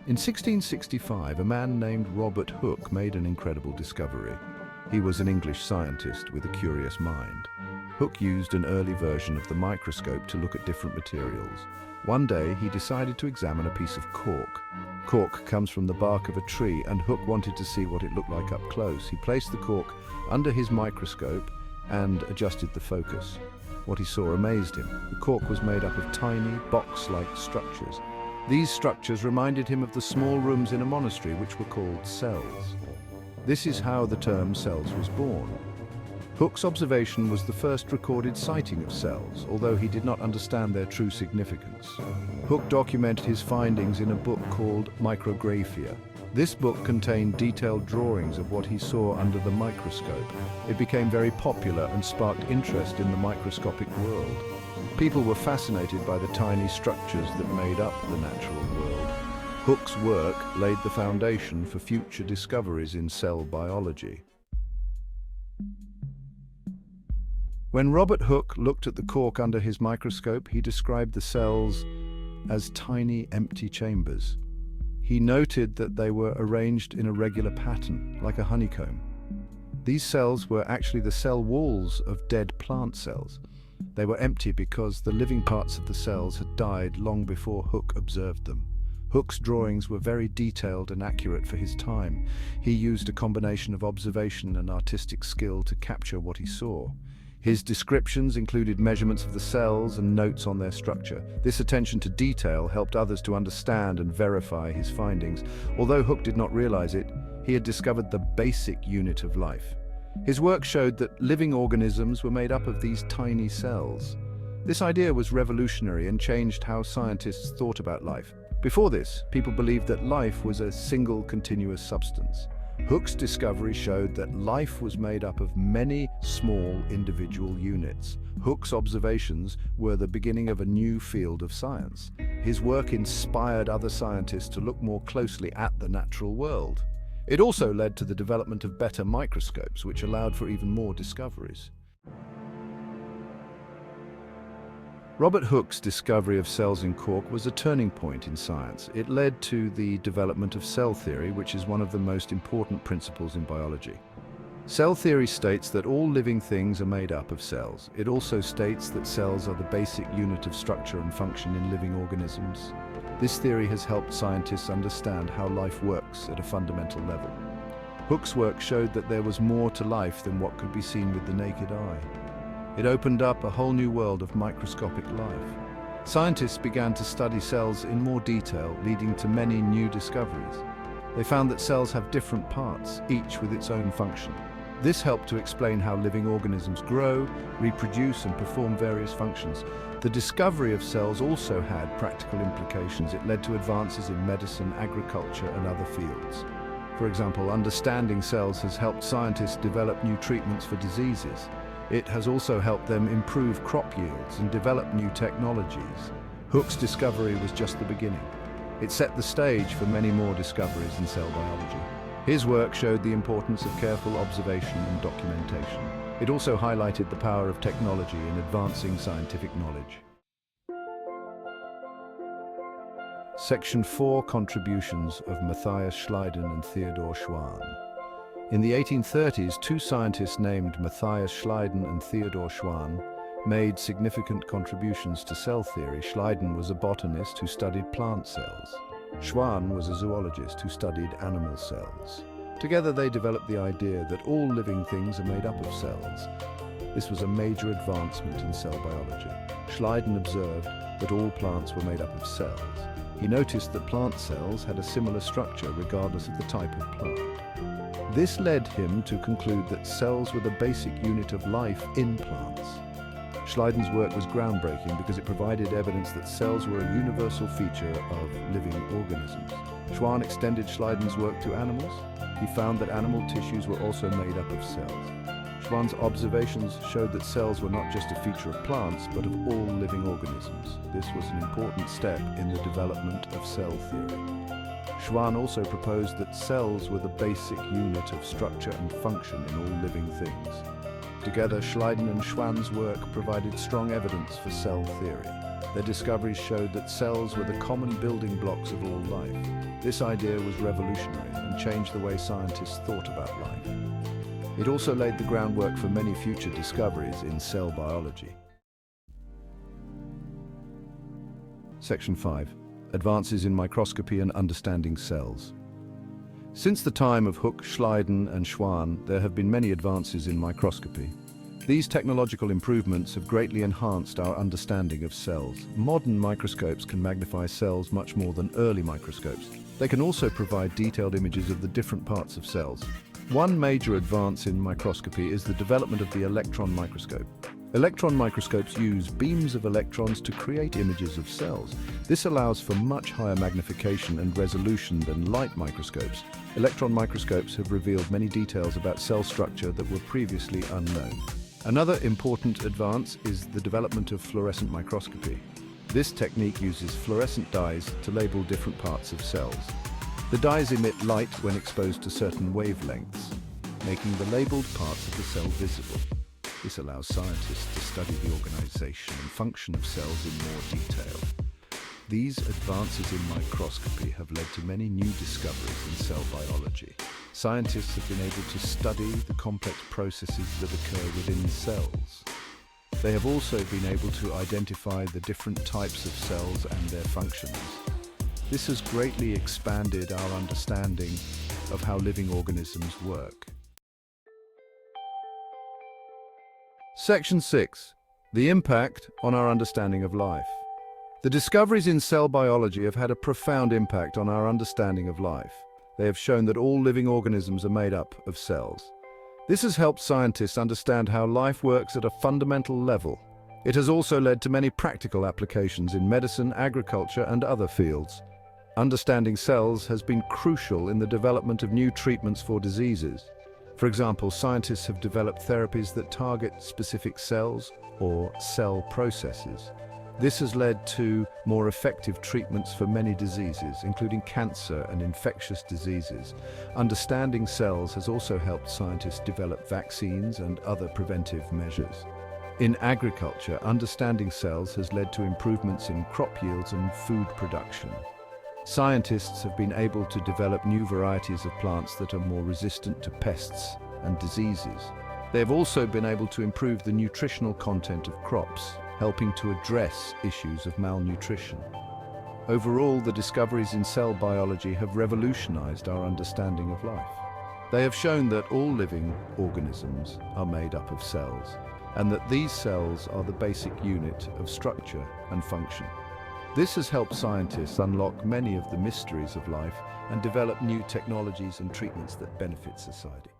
In 1665, a man named Robert Hooke made an incredible discovery. He was an English scientist with a curious mind. Hooke used an early version of the microscope to look at different materials. One day, he decided to examine a piece of cork. Cork comes from the bark of a tree, and Hooke wanted to see what it looked like up close. He placed the cork under his microscope and adjusted the focus. What he saw amazed him. The cork was made up of tiny, box-like structures. These structures reminded him of the small rooms in a monastery, which were called cells. This is how the term cells was born. Hooke's observation was the first recorded sighting of cells, although he did not understand their true significance. Hooke documented his findings in a book called Microscopy. This book contained detailed drawings of what he saw under the microscope. It became very popular and sparked interest in the microscopic world. People were fascinated by the tiny structures that made up the natural world. Hooke's work laid the foundation for future discoveries in cell biology. When Robert Hooke looked at the cork under his microscope, he described the cells as tiny, empty chambers. He noted that they were arranged in a regular pattern, like a honeycomb. These cells were actually the cell walls of dead plant cells. They were empty because the living parts of the cells had died long before Hooke observed them. Hooke's drawings were very detailed and accurate for his time. He used a combination of observation and artistic skill to capture what he saw. His descriptions included measurements of the cells and notes on their structure. This attention to detail helped others to understand and verify his findings. Although Hooke did not realize it, he had discovered the basic unit of life. His work showed that living organisms were made up of these tiny cells. This idea was revolutionary and changed how scientists thought about life. Before this, people believed that life was a single continuous substance. Hooke's discovery showed that life was made up of many small individual units. Hooke's observations were the beginning of a new field of science. His work inspired other scientists to look more closely at the natural world. It also led to the development of better microscopes, which allowed for even more discoveries. Robert Hooke's discovery of cells in cork was a turning point in science. It led to the development of cell theory, which is one of the most important principles in biology. Cell theory states that all living things are made up of cells. It also states that cells are the basic unit of structure and function in living organisms. This theory has helped scientists understand how life works at a fundamental level. Hooke's work showed that there was more to life than what could be seen with the naked eye. It opened up a whole new world of microscopic life. Scientists began to study cells in more detail, leading to many new discoveries. They found that cells have different parts, each with its own function. This helped to explain how living organisms grow, reproduce, and perform various functions. The discovery of cells also had practical implications. It led to advances in medicine, agriculture, and other fields. For example, understanding cells has helped scientists develop new treatments for diseases. It has also helped them improve crop yields and develop new technologies. Hooke's discovery was just the beginning. It set the stage for many more discoveries in cell biology. His work showed the importance of careful observation and documentation. It also highlighted the power of technology in advancing scientific knowledge. Section 4: Contributions of Matthias Schleiden and Theodor Schwann. In the 1830s, two scientists named Matthias Schleiden and Theodor Schwann made significant contributions to cell theory. Schleiden was a botanist who studied plant cells. Schwann was a zoologist who studied animal cells. Together they developed the idea that all living things are made up of cells. This was a major advancement in cell biology. Schleiden observed that all plants were made up of cells. He noticed that plant cells had a similar structure regardless of the type of plant. This led him to conclude that cells were the basic unit of life in plants. Schleiden's work was groundbreaking because it provided evidence that cells were a universal feature of living organisms. Schwann extended Schleiden's work to animals. He found that animal tissues were also made up of cells. Schwann's observations showed that cells were not just a feature of plants, but of all living organisms. This was an important step in the development of cell theory. Schwann also proposed that cells were the basic unit of structure and function in all living things. Together, Schleiden and Schwann's work provided strong evidence for cell theory. Their discoveries showed that cells were the common building blocks of all life. This idea was revolutionary and changed the way scientists thought about life. It also laid the groundwork for many future discoveries in cell biology. Section 5. Advances in microscopy and understanding cells. Since the time of Hooke, Schleiden and Schwann, there have been many advances in microscopy. These technological improvements have greatly enhanced our understanding of cells. Modern microscopes can magnify cells much more than early microscopes. They can also provide detailed images of the different parts of cells. One major advance in microscopy is the development of the electron microscope. Electron microscopes use beams of electrons to create images of cells. This allows for much higher magnification and resolution than light microscopes. Electron microscopes have revealed many details about cell structure that were previously unknown. Another important advance is the development of fluorescent microscopy. This technique uses fluorescent dyes to label different parts of cells. The dyes emit light when exposed to certain wavelengths, making the labeled parts of the cell visible. This allows scientists to study the organization and function of cells in more detail. These advances in microscopy have led to many new discoveries in cell biology. Scientists have been able to study the complex processes that occur within cells. They have also been able to identify the different types of cells and their functions. This has greatly expanded our understanding of how living organisms work. Section 6. The impact on our understanding of life. The discoveries in cell biology have had a profound impact on our understanding of life. They have shown that all living organisms are made up of cells. This has helped scientists understand how life works at a fundamental level. It has also led to many practical applications in medicine, agriculture, and other fields. Understanding cells has been crucial in the development of new treatments for diseases. For example, scientists have developed therapies that target specific cells or cell processes. This has led to more effective treatments for many diseases, including cancer and infectious diseases. Understanding cells has also helped scientists develop vaccines and other preventive measures. In agriculture, understanding cells has led to improvements in crop yields and food production. Scientists have been able to develop new varieties of plants that are more resistant to pests and diseases. They have also been able to improve the nutritional content of crops, helping to address issues of malnutrition. Overall, the discoveries in cell biology have revolutionized our understanding of life. They have shown that all living organisms are made up of cells, and that these cells are the basic unit of structure and function. This has helped scientists unlock many of the mysteries of life and develop new technologies and treatments that benefit society.